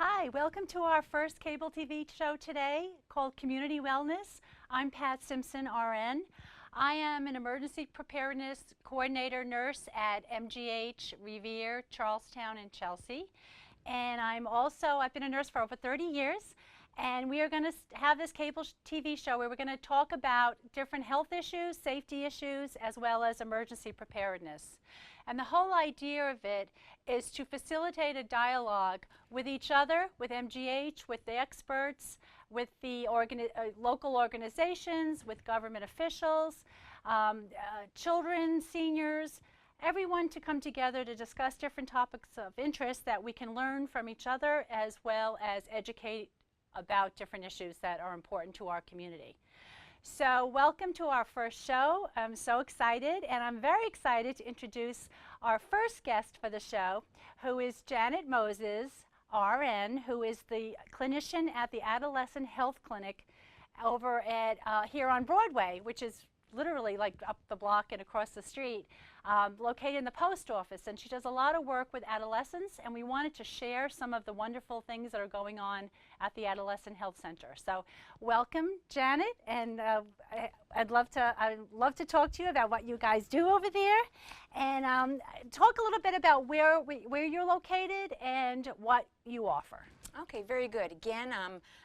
Hi, welcome to our first cable TV show today called Community Wellness. I'm Pat Simpson RN. I am an emergency preparedness coordinator nurse at MGH, Revere, Charlestown, and Chelsea. And I've been a nurse for over 30 years. And we are going to have this cable TV show where we're going to talk about different health issues, safety issues, as well as emergency preparedness. And the whole idea of it is to facilitate a dialogue with each other, with MGH, with the experts, with the local organizations, with government officials, children, seniors, everyone to come together to discuss different topics of interest that we can learn from each other, as well as educate about different issues that are important to our community. So welcome to our first show. I'm so excited, and I'm very excited to introduce our first guest for the show, who is Janet Moses, RN, who is the clinician at the Adolescent Health Clinic over at here on Broadway, which is literally like up the block and across the street, located in the post office. And she does a lot of work with adolescents, and we wanted to share some of the wonderful things that are going on at the Adolescent Health Center. So welcome, Janet, and I'd love to talk to you about what you guys do over there, and talk a little bit about where you're located and what you offer. Okay, very good. Again,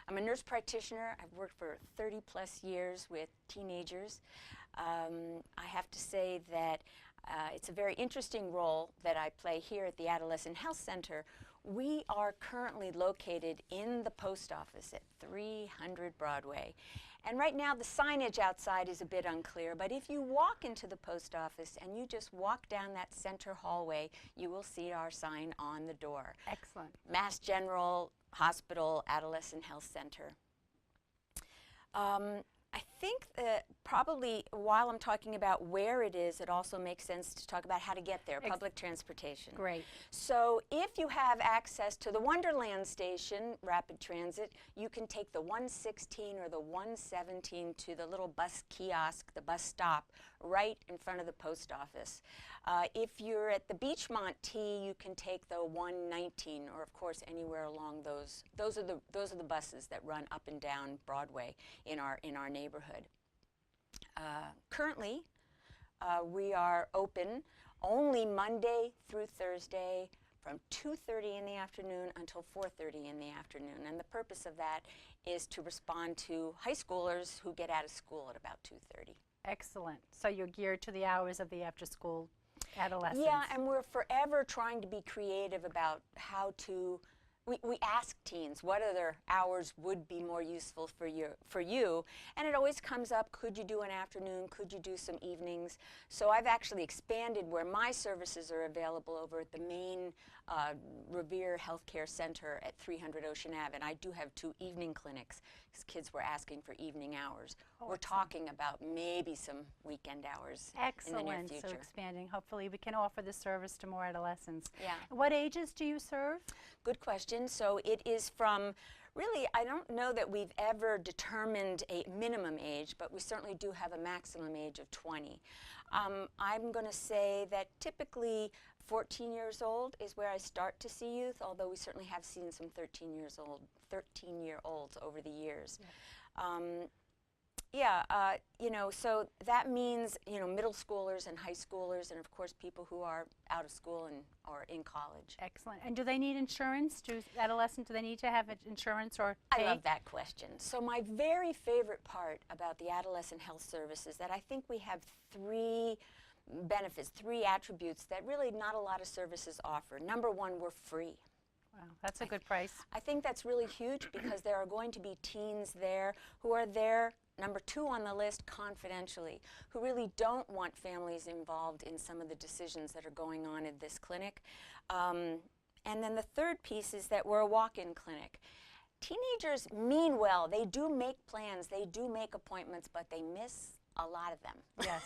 I'm a nurse practitioner. I've worked for 30 plus years with teenagers. I have to say that it's a very interesting role that I play here at the Adolescent Health Center. We are currently located in the post office at 300 Broadway. And right now the signage outside is a bit unclear, but if you walk into the post office and you just walk down that center hallway, you will see our sign on the door. Excellent. Mass General Hospital Adolescent Health Center. I think that probably while I'm talking about where it is, it also makes sense to talk about how to get there, public transportation. Great. So if you have access to the Wonderland Station, rapid transit, you can take the 116 or the 117 to the little bus kiosk, the bus stop, right in front of the post office. If you're at the Beachmont T, you can take the 119, or of course anywhere along those. Those are the buses that run up and down Broadway in our neighborhood. Currently, we are open only Monday through Thursday from 2:30 in the afternoon until 4:30 in the afternoon. And the purpose of that is to respond to high schoolers who get out of school at about 2:30. Excellent. So you're geared to the hours of the after-school adolescents. Yeah, and we're forever trying to be creative about how to. We ask teens what other hours would be more useful for you, and it always comes up, could you do an afternoon, could you do some evenings? So I've actually expanded where my services are available over at the main Revere Healthcare Center at 300 Ocean Ave, and I do have 2 evening clinics because kids were asking for evening hours. We're talking about maybe some weekend hours in the near future. So expanding. Hopefully we can offer this service to more adolescents. Yeah. What ages do you serve? Good question. So it is from, really, I don't know that we've ever determined a minimum age, but we certainly do have a maximum age of 20. I'm going to say that typically 14 years old is where I start to see youth, although we certainly have seen some 13-year-olds over the years. Yeah. So that means, middle schoolers and high schoolers, and of course people who are out of school or in college. Excellent. And do they need insurance? Do they need to have insurance or pay? I love that question. So my very favorite part about the Adolescent Health Service is that I think we have 3 benefits, 3 attributes that really not a lot of services offer. Number 1, we're free. Wow, that's a good price. I think that's really huge because there are going to be teens there who are there, number 2 on the list, confidentially, who really don't want families involved in some of the decisions that are going on at this clinic. And then the third piece is that we're a walk-in clinic. Teenagers mean well. They do make plans. They do make appointments, but they miss a lot of them. Yes.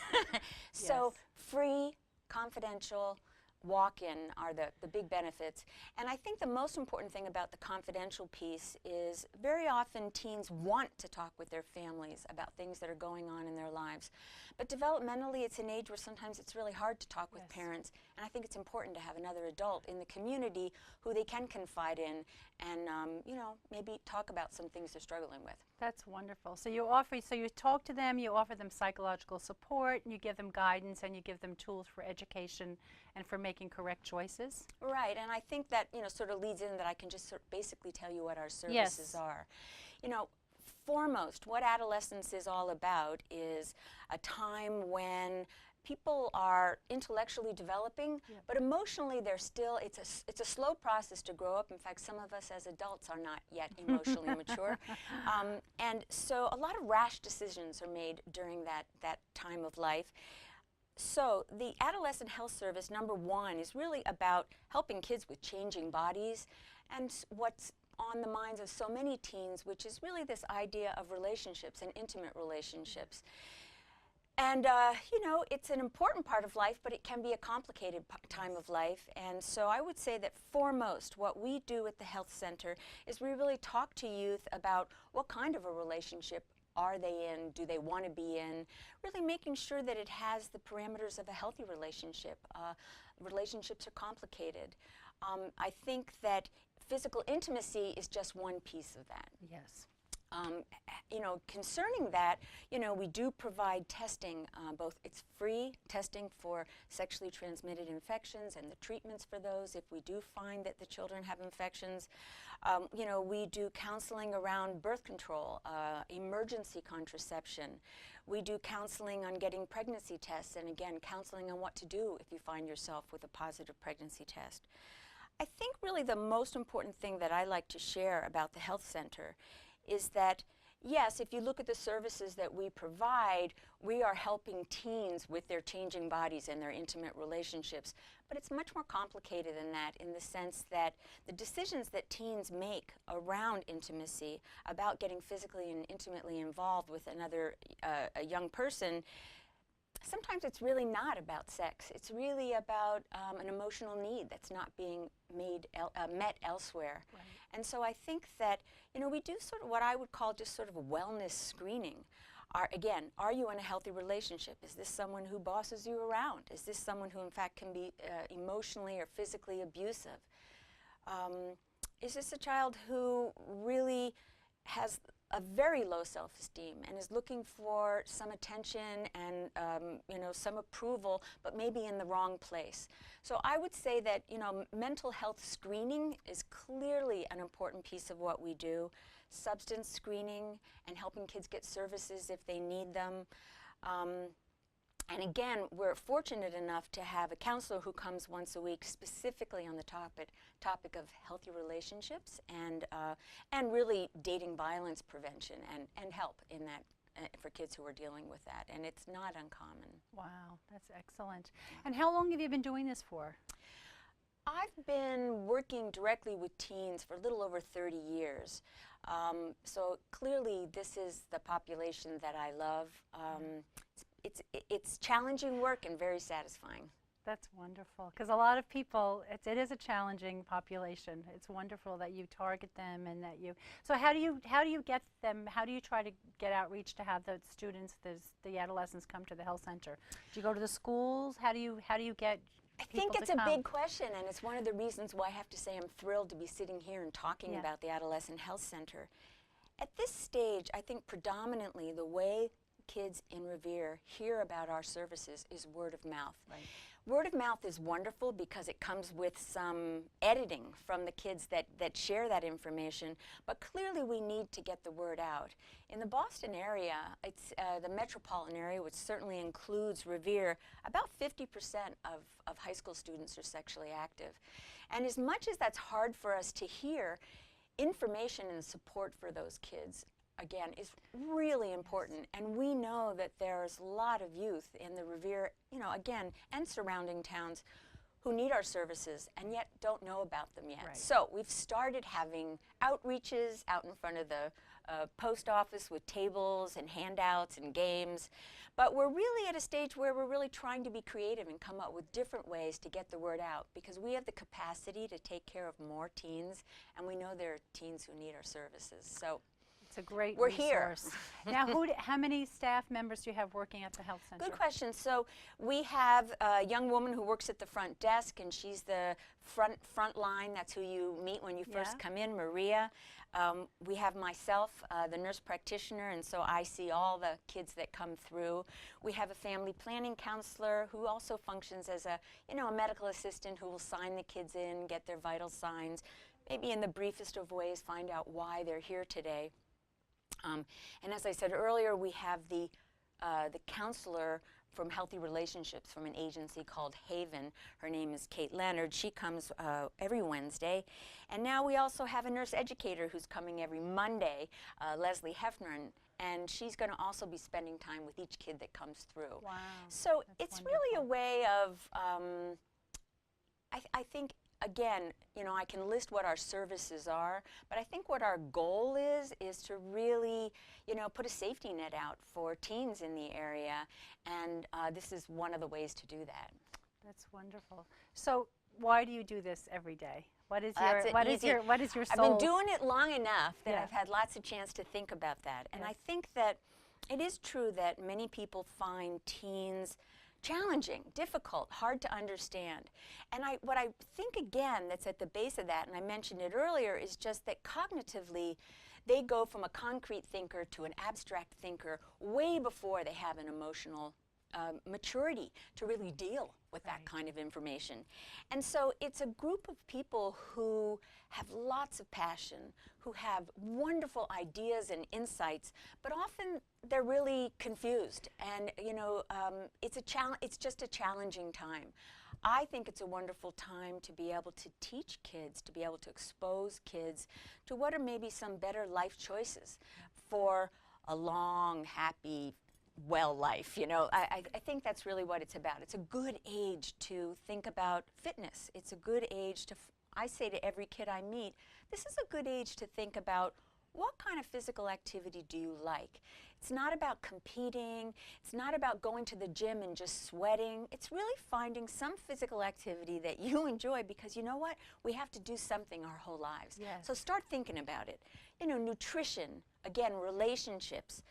So free, confidential, walk-in are the big benefits. And I think the most important thing about the confidential piece is very often teens want to talk with their families about things that are going on in their lives. But developmentally, it's an age where sometimes it's really hard to talk with parents. And I think it's important to have another adult in the community who they can confide in and, you know, maybe talk about some things they're struggling with. That's wonderful. So you talk to them, you offer them psychological support, and you give them guidance, and you give them tools for education and for making correct choices. Right, and I think that, you know, sort of leads in that I can just basically tell you what our services are. You know, foremost, what adolescence is all about is a time when people are intellectually developing, but emotionally they're still, it's a slow process to grow up. In fact, some of us as adults are not yet emotionally mature. And so a lot of rash decisions are made during that time of life. So the Adolescent Health Service, number one, is really about helping kids with changing bodies and what's on the minds of so many teens, which is really this idea of relationships and intimate relationships. And, you know, it's an important part of life, but it can be a complicated time of life. And so I would say that foremost, what we do at the health center is we really talk to youth about what kind of a relationship are they in, do they want to be in, really making sure that it has the parameters of a healthy relationship. Relationships are complicated. I think that physical intimacy is just one piece of that. Yes. You know, concerning that, you know, we do provide testing, it's free testing for sexually transmitted infections and the treatments for those if we do find that the children have infections. You know, we do counseling around birth control, emergency contraception. We do counseling on getting pregnancy tests, and again, counseling on what to do if you find yourself with a positive pregnancy test. I think really the most important thing that I like to share about the health center is that, yes, if you look at the services that we provide, we are helping teens with their changing bodies and their intimate relationships. But it's much more complicated than that, in the sense that the decisions that teens make around intimacy, about getting physically and intimately involved with another a young person, sometimes it's really not about sex. It's really about an emotional need that's not being met elsewhere. Right. And so I think that, you know, we do sort of what I would call just sort of a wellness screening. Again, are you in a healthy relationship? Is this someone who bosses you around? Is this someone who in fact can be emotionally or physically abusive? Is this a child who really has a very low self-esteem and is looking for some attention and you know, some approval, but maybe in the wrong place? So I would say that, you know, mental health screening is clearly an important piece of what we do. Substance screening and helping kids get services if they need them. And again, we're fortunate enough to have a counselor who comes once a week specifically on the topic of healthy relationships and really dating violence prevention and help in that for kids who are dealing with that. And it's not uncommon. Wow, that's excellent. And how long have you been doing this for? I've been working directly with teens for a little over 30 years. So clearly this is the population that I love. It's challenging work and very satisfying. That's wonderful, because a lot of people, it is a challenging population. It's wonderful that you target them and that you. So how do you get them? How do you try to get outreach to have the students, the adolescents, come to the health center? Do you go to the schools? How do you get? I think it's a big question, and it's one of the reasons why I have to say I'm thrilled to be sitting here and talking about the Adolescent Health Center. At this stage, I think predominantly the way kids in Revere hear about our services is word of mouth. Right. Word of mouth is wonderful because it comes with some editing from the kids that share that information, but clearly we need to get the word out. In the Boston area, it's the metropolitan area, which certainly includes Revere, about 50% of high school students are sexually active. And as much as that's hard for us to hear, information and support for those kids again, is really important. And we know that there's a lot of youth in the Revere, you know, again, and surrounding towns who need our services and yet don't know about them yet. Right. So we've started having outreaches out in front of the a post office with tables and handouts and games. But we're really at a stage where we're really trying to be creative and come up with different ways to get the word out, because we have the capacity to take care of more teens, and we know there are teens who need our services. So it's a great we're here. resource. Now, how many staff members do you have working at the health center? Good question. So we have a young woman who works at the front desk, and she's the front line. That's who you meet when you first come in, Maria. We have myself, the nurse practitioner, and so I see all the kids that come through. We have a family planning counselor who also functions as a medical assistant who will sign the kids in, get their vital signs, maybe in the briefest of ways find out why they're here today. And as I said earlier, we have the counselor from Healthy Relationships from an agency called Haven. Her name is Kate Leonard. She comes every Wednesday. And now we also have a nurse educator who's coming every Monday, Leslie Hefner, and she's going to also be spending time with each kid that comes through. Wow. So That's it's wonderful. really a way of, I think, again, I can list what our services are, but I think what our goal is to really, put a safety net out for teens in the area, and this is one of the ways to do that. That's wonderful. So why do you do this every day? What is your I've soul? been doing it long enough that Yeah. I've had lots of chance to think about that, and Yes. I think that it is true that many people find teens challenging, difficult, hard to understand. And what I think, again, that's at the base of that, and I mentioned it earlier, is just that cognitively they go from a concrete thinker to an abstract thinker way before they have an emotional maturity to really deal with that kind of information. And so it's a group of people who have lots of passion, who have wonderful ideas and insights, but often they're really confused, and it's just a challenging time. I think it's a wonderful time to be able to teach kids, to be able to expose kids to what are maybe some better life choices for a long, happy, well life. I think that's really what it's about. It's a good age to think about fitness. It's a good age to, I say to every kid I meet, this is a good age to think about what kind of physical activity do you like. It's not about competing. It's not about going to the gym and just sweating. It's really finding some physical activity that you enjoy, because you know what? We have to do something our whole lives. Yes. So start thinking about it. Nutrition, again, relationships,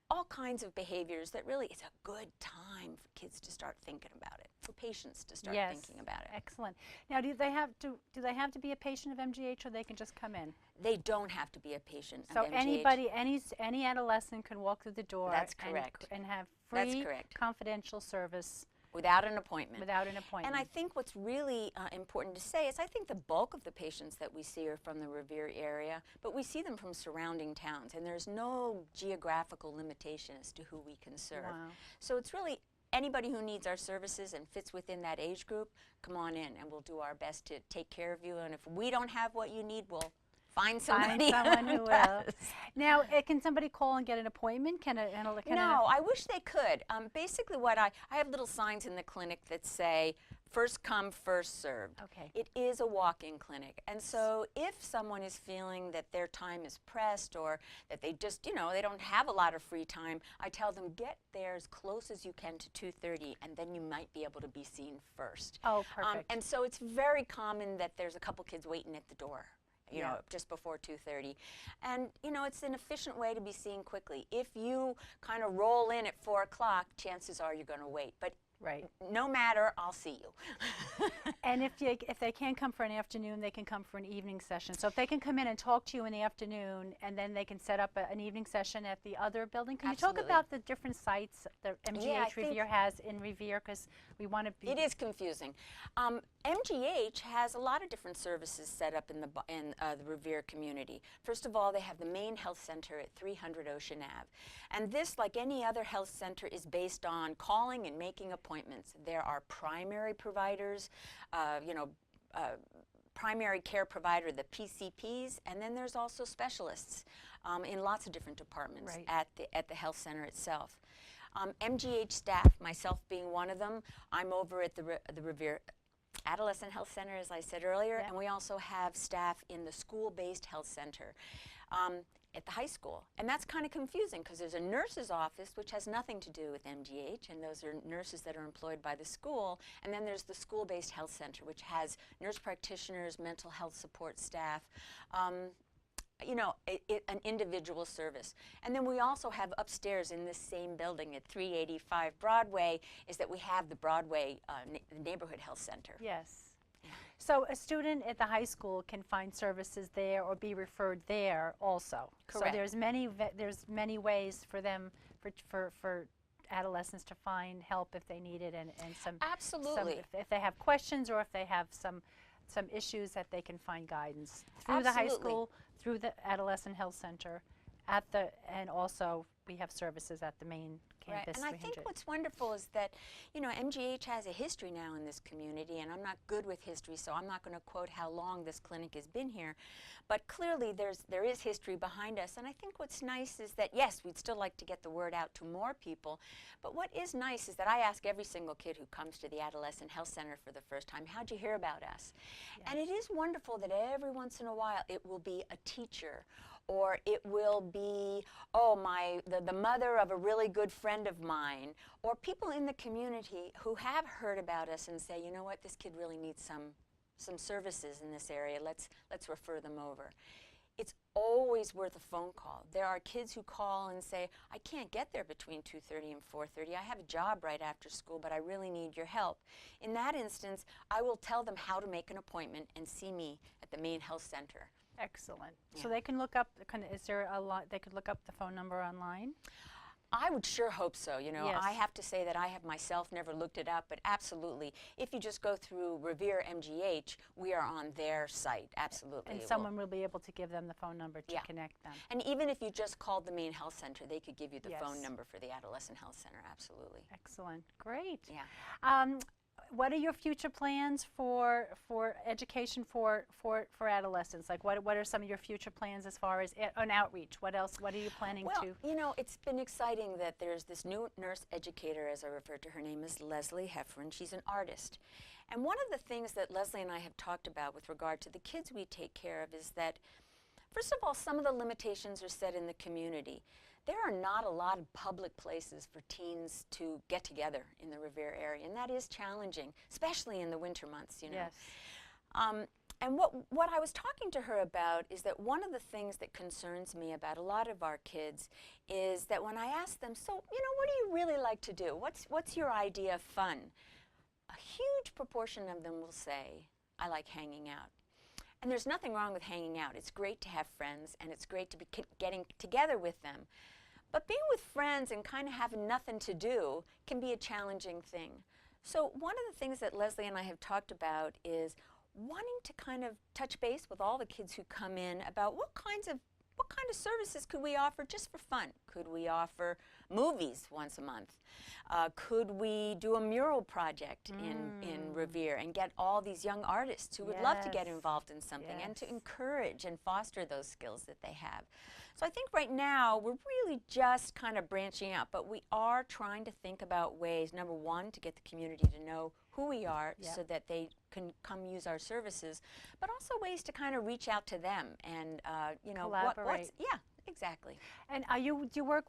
all kinds of behaviors that really is a good time for kids to start thinking about it, for patients to start thinking about it. Excellent. Now, do they have to be a patient of MGH, or they can just come in? They don't have to be a patient So of MGH. anybody, any adolescent can walk through the door. That's correct. And have That's free, correct. confidential service Without an appointment. without an appointment. And I think what's really important to say is I think the bulk of the patients that we see are from the Revere area, but we see them from surrounding towns, and there's no geographical limitation as to who we can serve. Wow. So it's really anybody who needs our services and fits within that age group, come on in, and we'll do our best to take care of you. And if we don't have what you need, we'll find somebody someone who will. does. Now, can somebody call and get an appointment? No, I wish they could. Basically, I have little signs in the clinic that say, first come, first served. Okay. It is a walk-in clinic. And so if someone is feeling that their time is pressed, or that they just, they don't have a lot of free time, I tell them get there as close as you can to 2:30, and then you might be able to be seen first. Oh, perfect. And so it's very common that there's a couple kids waiting at the door, Yeah. just before 2:30. And, it's an efficient way to be seen quickly. If you kind of roll in at 4 o'clock, chances are you're going to wait. But Right. no matter, I'll see you. And if they can't come for an afternoon, they can come for an evening session. So if they can come in and talk to you in the afternoon, and then they can set up an evening session at the other building. Can you talk Absolutely. about the different sites that Yeah, I MGH think Revere has in Revere? Because we want to be. It is confusing. MGH has a lot of different services set up in the Revere community. First of all, they have the main health center at 300 Ocean Ave. And this, like any other health center, is based on calling and making appointments. There are primary providers, primary care provider, the PCPs, and then there's also specialists in lots of different departments at the health center itself. MGH staff, myself being one of them, I'm over at the Revere Adolescent Health Center, as I said earlier, and we also have staff in the school-based health center. at the high school. And that's kind of confusing because there's a nurse's office, which has nothing to do with MGH, and those are nurses that are employed by the school. And then there's the school-based health center, which has nurse practitioners, mental health support staff, you know, an individual service. And then we also have upstairs in this same building at 385 Broadway is that we have the Broadway Neighborhood Health Center. Yes. So a student at the high school can find services there or be referred there also. Correct. So there's many ways for them, for adolescents to find help if they need it, and some Absolutely. if they have questions or if they have some issues, that they can find guidance through the high school, through the Adolescent Health Center, and also we have services at the main campus. Right. And I think what's wonderful is that, you know, MGH has a history now in this community, and I'm not good with history, so I'm not going to quote how long this clinic has been here, but clearly there is history behind us. And I think what's nice is that, yes, we'd still like to get the word out to more people, but what is nice is that I ask every single kid who comes to the Adolescent Health Center for the first time, how'd you hear about us? Yes. And it is wonderful that every once in a while it will be a teacher, or it will be, oh, the mother of a really good friend of mine, or people in the community who have heard about us and say, you know what, this kid really needs some services in this area, let's refer them over. It's always worth a phone call. There are kids who call and say, I can't get there between 2:30 and 4:30. I have a job right after school, but I really need your help. In that instance, I will tell them how to make an appointment and see me at the main health center. Excellent. Yeah. So they can look up, is there a lot, they could look up the phone number online? I would sure hope so. You know, Yes. I have to say that I have myself never looked it up, but absolutely. If you just go through Revere MGH, we are on their site, absolutely. And someone will be able to give them the phone number to Yeah. connect them. And even if you just called the main health center, they could give you the Yes. phone number for the Adolescent Health Center, absolutely. Excellent. Great. Yeah. What are your future plans for education for adolescents? Like, what are some of your future plans as far as an outreach? What else? What are you planning to? Well, you know, it's been exciting that there's this new nurse educator, as I refer to her name is Leslie Heffron. She's an artist. And one of the things that Leslie and I have talked about with regard to the kids we take care of is that, first of all, some of the limitations are set in the community. There are not a lot of public places for teens to get together in the Revere area, and that is challenging, especially in the winter months, you know. Yes. And what I was talking to her about is that one of the things that concerns me about a lot of our kids is that when I ask them, so, you know, what do you really like to do? What's your idea of fun? A huge proportion of them will say, I like hanging out. And there's nothing wrong with hanging out. It's great to have friends, and it's great to be getting together with them. But being with friends and kind of having nothing to do can be a challenging thing. So one of the things that Leslie and I have talked about is wanting to kind of touch base with all the kids who come in about what kind of services could we offer just for fun? Could we offer movies once a month? Could we do a mural project in Revere and get all these young artists who would love to get involved in something and to encourage and foster those skills that they have? So I think right now we're really just kind of branching out, but we are trying to think about ways, number one, to get the community to know who we are so that they can come use our services, but also ways to kind of reach out to them and, you know, collaborate. yeah, exactly. And do you work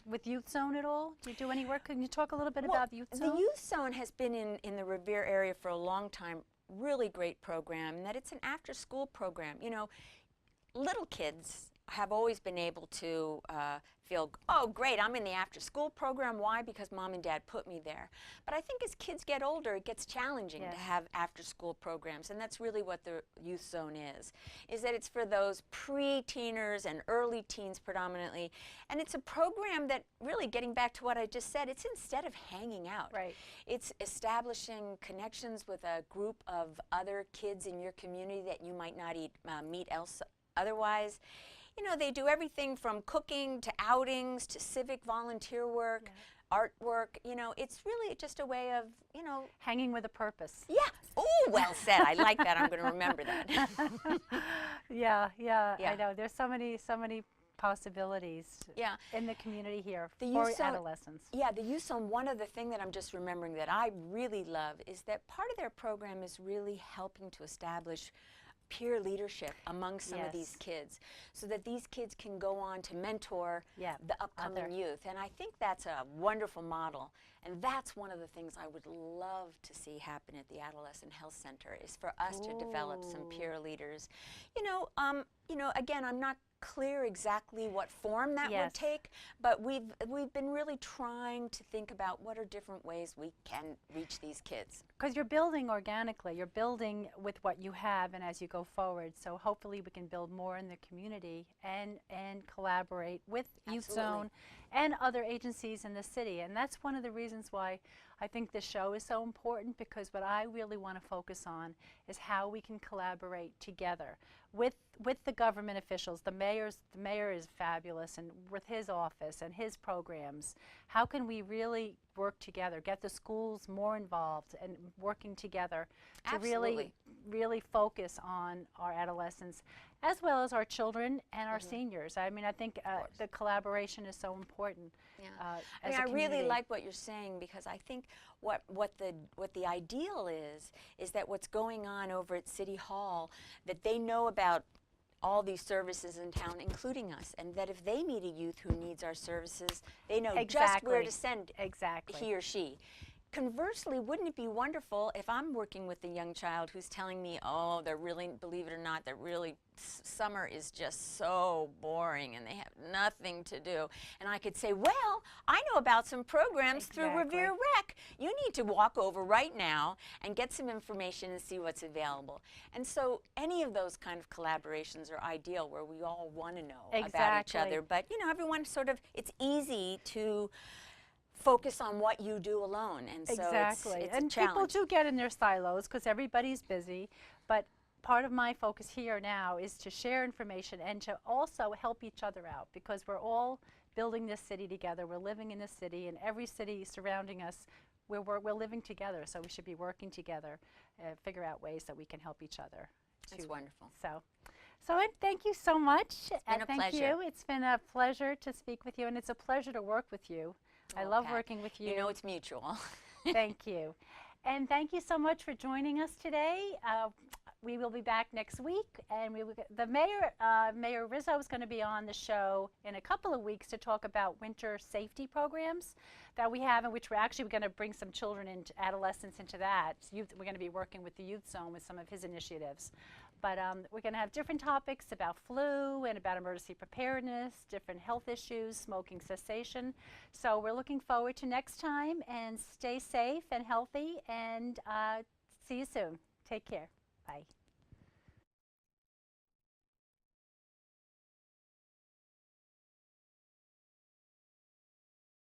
with Youth Zone at all? Do you do any work? Can you talk a little bit about Youth Zone? The Youth Zone has been in the Revere area for a long time, really great program, and that it's an after-school program. You know, little kids have always been able to feel, oh, great, I'm in the after-school program. Why? Because mom and dad put me there. But I think as kids get older, it gets challenging to have after-school programs, and that's really what the Youth Zone is that it's for those pre-teeners and early teens predominantly, and it's a program that really, getting back to what I just said, it's instead of hanging out. Right. It's establishing connections with a group of other kids in your community that you might not meet otherwise. You know, they do everything from cooking to outings to civic volunteer work, artwork. You know, it's really just a way of, you know, hanging with a purpose. Yeah. Oh, well said. I like that. I'm going to remember that. Yeah. I know. There's so many possibilities in the community here for adolescents. Yeah, the Youth Zone, one other thing that I'm just remembering that I really love is that part of their program is really helping to establish peer leadership among some of these Yes. kids, so that these kids can go on to mentor Yeah, the upcoming other. youth. And I think that's a wonderful model. And that's one of the things I would love to see happen at the Adolescent Health Center, is for us to develop some Ooh. peer leaders. Again, I'm not clear exactly what form that would Yes. take, but we've been really trying to think about what are different ways we can reach these kids. Because you're building organically, you're building with what you have and as you go forward. So hopefully we can build more in the community and collaborate with Youth Absolutely. Zone and other agencies in the city. And that's one of the reasons why I think this show is so important, because what I really want to focus on is how we can collaborate together with the government officials. The mayor is fabulous, and with his office and his programs, how can we really work together, get the schools more involved and working together to Absolutely. really focus on our adolescents as well as our children and our seniors. I mean, I think the collaboration is so important. Yeah. As a I really community. like what you're saying, because I think what the ideal is that what's going on over at City Hall, that they know about all these services in town, including us, and that if they meet a youth who needs our services, they know just where to send he or she. Conversely, wouldn't it be wonderful if I'm working with a young child who's telling me, oh, they're really, believe it or not, that really summer is just so boring and they have nothing to do. And I could say, well, I know about some programs through Revere Rec. You need to walk over right now and get some information and see what's available. And so any of those kind of collaborations are ideal, where we all want to know about each other. But, you know, everyone sort of, it's easy to focus on what you do alone, and so it's and a challenge. people do get in their silos because everybody's busy, but part of my focus here now is to share information and to also help each other out, because we're all building this city together. We're living in this city, and every city surrounding us, we're living together, so we should be working together and figure out ways that we can help each other. That's wonderful. So thank you so much. It's been a thank pleasure. you. It's been a pleasure to speak with you, and it's a pleasure to work with you. I love Pat, working with you. You know it's mutual. Thank you. And thank you so much for joining us today. We will be back next week, and the Mayor Rizzo is going to be on the show in a couple of weeks to talk about winter safety programs that we have, in which we're actually going to bring some children and adolescents into that. We're going to be working with the Youth Zone with some of his initiatives. But we're going to have different topics about flu and about emergency preparedness, different health issues, smoking cessation. So we're looking forward to next time, and stay safe and healthy, and see you soon. Take care. Bye.